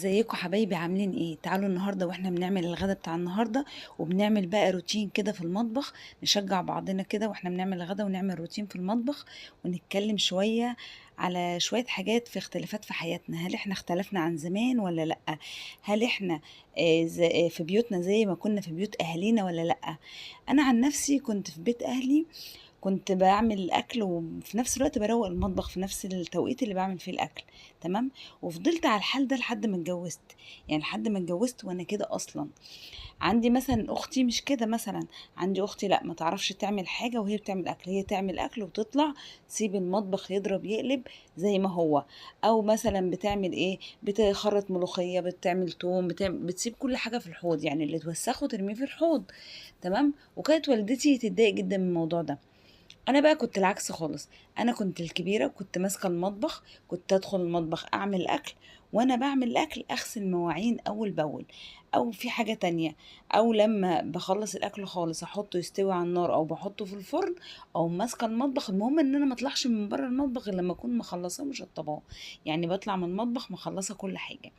ازيكم حبايبي عاملين ايه؟ تعالوا النهارده واحنا بنعمل الغدا بتاع النهارده، وبنعمل بقى روتين كده في المطبخ. نشجع بعضنا كده واحنا بنعمل الغدا ونعمل روتين في المطبخ، ونتكلم شويه على شويه حاجات في اختلافات في حياتنا. هل احنا اختلفنا عن زمان ولا لا؟ هل احنا في بيوتنا زي ما كنا في بيوت اهالينا ولا لا؟ انا عن نفسي كنت في بيت اهلي، كنت باعمل الأكل وفي نفس الوقت باروّق المطبخ في نفس التوقيت اللي باعمل فيه الأكل، تمام، وفضلت على الحال ده لحد ما اتجوزت، يعني لحد ما اتجوزت وأنا كده أصلًا. عندي مثلًا أختي مش كده مثلًا، عندي أختي لأ ما تعرفش تعمل حاجة وهي بتعمل أكل، هي تعمل أكل وتطلع تسيب المطبخ يضرب يقلب زي ما هو، أو مثلًا بتعمل إيه، بتخرّط ملوخية، بتعمل توم، بتسيب كل حاجة في الحوض، يعني اللي توسخه ترميه في الحوض، تمام، وكانت والدتي تتضايق جدًا من الموضوع ده. انا بقى كنت العكس خالص، انا كنت الكبيره، كنت ماسكه المطبخ، كنت ادخل المطبخ اعمل اكل، وانا بعمل الاكل اغسل مواعين اول باول، او في حاجه تانية، او لما بخلص الاكل خالص احطه يستوي على النار او بحطه في الفرن، او ماسكه المطبخ. المهم ان انا ما اطلعش من بره المطبخ غير لما اكون مخلصاه مشطباه، يعني بطلع من المطبخ مخلصه كل حاجه.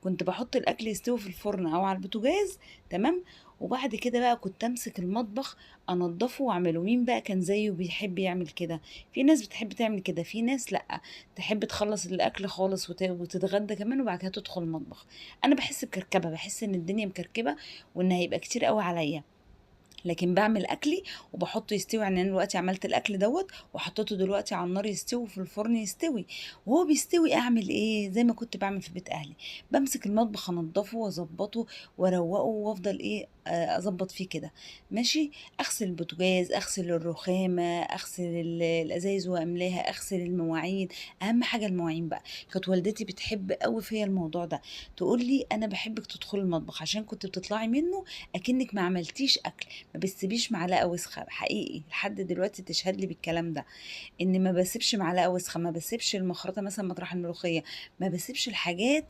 كنت باحط الأكل يستوي في الفرن أو على البوتاجاز، تمام، وبعد كده بقى كنت أمسك المطبخ أنضّفه وأعمله. مين بقى كان زيي وبيحب يعمل كده؟ في ناس بتحب تعمل كده، في ناس لأ، تحب تخلّص الأكل خالص وتتغدى كمان وبعد كده تدخل المطبخ. أنا باحس بكركبة، باحس إن الدنيا مكركبة وإن هيبقى كتير أوي عليَّ. لكن باعمل أكلي وباحطه يستوي، يعني أنا دلوقتي عملت الأكل دوّة وحطيته دلوقتي على النار يستوي في الفرن يستوي، وهو بيستوي أعمل إيه، زي ما كنت باعمل في بيت أهلي، بامسك المطبخ أنضّفه وأضبّطه وأروّقه وأفضل إيه، أضبّط فيه كده، ماشي، أغسل البوتاجاز، أغسل الرخامة، أغسل الأزايز وأملاها، أغسل المواعين، أهم حاجة المواعين بقى. كانت والدتي بتحب أوي فيّا الموضوع ده، تقول لي: "أنا باحبِك تدخلي المطبخ عشان كنتِ بتطلعي منه أكنِّك ما عملتيش أكل." ما بتسيبيش معلقة وسخة، حقيقي لحد دلوقتي تشهد لي بالكلام ده، إن ما باسيبش معلقة وسخة، ما باسيبش المخرطة مثلًا مطرح الملوخية، ما باسيبش الحاجات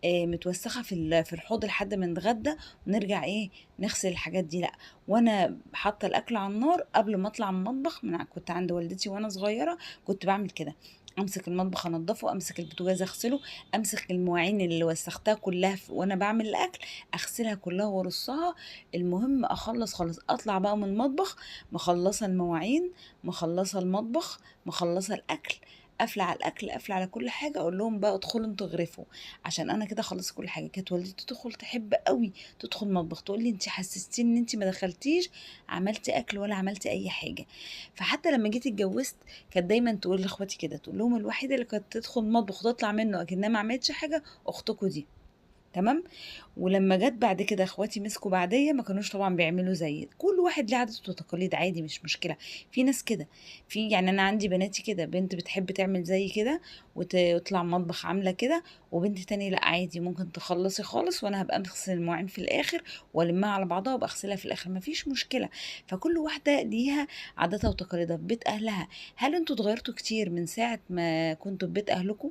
متوسخة في الحوض لحد ما نتغدى ونرجع إيه، نغسل الحاجات دي لأ. وأنا حاطة الأكل على النار قبل ما أطلع من المطبخ، كنت عند والدتي وأنا صغيرة كنت باعمل كده، أمسك المطبخ أنضفه، أمسك البوتاجاز أغسله، أمسك المواعين اللي وسختها كلها وأنا باعمل الأكل أغسلها كلها وأرصها. المهم أخلّص خالص، أطلع بقى من المطبخ مخلّصة المواعين، مخلّصة المطبخ، مخلّصة الأكل، قافلة على الأكل، قافلة على كل حاجة، أقول لهم بقى ادخلوا أنتم اغرفوا، عشان أنا كده خلّصت كل حاجة. كانت والدتي تحب أوي تدخل المطبخ، تقول لي: "أنتِ حسستيني إن أنتِ ما دخلتيش عملتِ أكل ولا عملتِ أي حاجة." فحتى لمّا جيت اتجوزت كانت دايمًا تقول لاخواتي كده، تقول لهم: "الوحيدة اللي كانت تدخل المطبخ وتطلع منه أكنها ما عملتش حاجة أختكم دي." تمام. ولمّا جات بعد كده اخواتي مسكوا بعديّا ما كانوش طبعًا بيعملوا زيي، كل واحد ليه عادات وتقاليد عادي مش مشكلة، في ناس كده، يعني أنا عندي بناتي كده، بنت بتحب تعمل زيي كده وتطلع المطبخ عاملة كده، وبنت تانية لأ عادي ممكن تخلّصي خالص وأنا هابقى أغسل المواعين في الآخر وألمّها على بعضها وأبقى أغسلها في الآخر، ما فيش مشكلة. فكل واحدة ليها عاداتها وتقاليدها في بيت أهلها. هل أنتم اتغيّرتوا كتير من ساعة ما كنتم في بيت أهلكم؟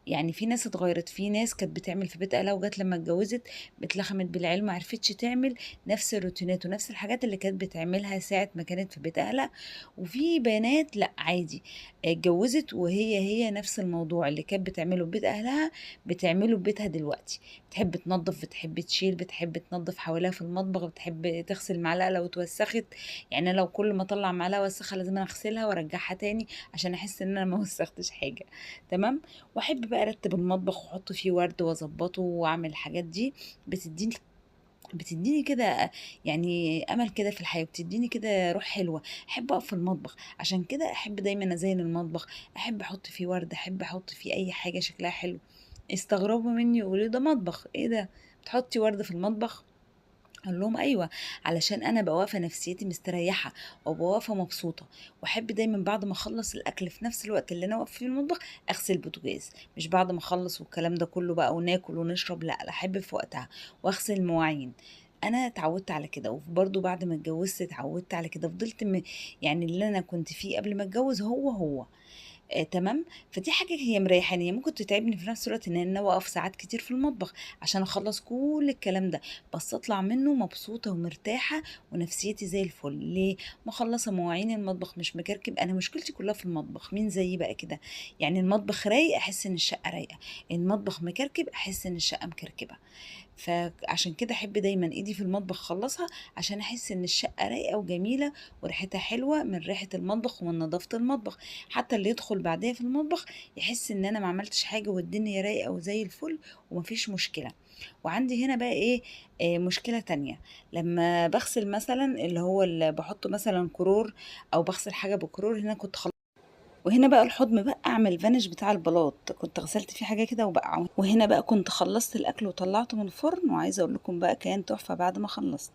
يعني في ناس اتغيّرت، في ناس كانت بتعمل في بيت أهلها وجات لمّا اتجوّزت اتلخمت بالعيال ما عرفتش تعمل نفس الروتينات ونفس الحاجات اللي كانت بتعملها ساعة ما كانت في بيت أهلها، وفي بنات لأ عادي، اتجوّزت وهي نفس الموضوع اللي كانت بتعمله في بيت أهلها بتعمله في بيتها دلوقتي، بتحب تنضّف، بتحب تشيل، بتحب تنضّف حواليها في المطبخ، بتحب تغسل معلقة لو اتوسخت، يعني أنا لو كل ما أطلّع معلقة أوسّخها لازم أنا أغسلها وأرجّعها تاني عشان أحس إن أنا ما وسّختش حاجة، تمام؟ واحب بقى ارتب المطبخ واحط فيه ورد واظبطه واعمل الحاجات دي، بتديني كده يعني امل كده في الحياه، بتديني كده روح حلوه. احب اقف في المطبخ، عشان كده احب دايما ازين المطبخ، احب احط فيه ورد، احب احط فيه اي حاجه شكلها حلو. استغربوا مني يقولوا ده مطبخ ايه ده، بتحطي ورد في المطبخ؟ أقول لهم أيوه، علشان أنا أبقى واقفة نفسيتي مستريحة وأبقى واقفة مبسوطة، وأحب دايمًا بعد ما أخلّص الأكل في نفس الوقت اللي أنا واقفة فيه المطبخ أغسل البوتاجاز، مش بعد ما أخلّص والكلام ده كله بقى وناكل ونشرب لأ، أحب في وقتها وأغسل المواعين. أنا اتعودت على كده، وبرضه بعد ما اتجوزت اتعودت على كده، فضلت يعني اللي أنا كنت فيه قبل ما أتجوز هو. تمام. فدي حاجة هي مريحاني، هي ممكن تتعبني في نفس الوقت ان انا واقف ساعات كتير في المطبخ عشان اخلص كل الكلام ده، بس اطلع منه مبسوطة ومرتاحة ونفسيتي زي الفل. ليه؟ مخلصة مواعين المطبخ، مش مكركب. انا مشكلتي كلها في المطبخ، مين زيي بقى كده؟ يعني المطبخ رايق احس ان الشقة رايقة، المطبخ مكركب احس ان الشقة مكركبة. فعشان كده احب دايما ايدي في المطبخ اخلصها، عشان احس ان الشقه رايقه وجميله وريحتها حلوه من ريحه المطبخ ومن نظافه المطبخ. حتى اللي يدخل بعدها في المطبخ يحس ان انا ما عملتش حاجه والدنيا رايقه وزي الفل ومفيش مشكله. وعندي هنا بقى ايه، مشكله تانية. لما بغسل مثلا اللي هو اللي بحط مثلا كرور او بغسل حاجه بكرور، هنا كنت وهنا بقى الحوض مبقع من الفانش بتاع البلاط، كنت غسلت فيه حاجه كده وبقع. وهنا بقى كنت خلصت الاكل وطلعته من الفرن، وعايزه اقول لكم بقى كان تحفه بعد ما خلصت.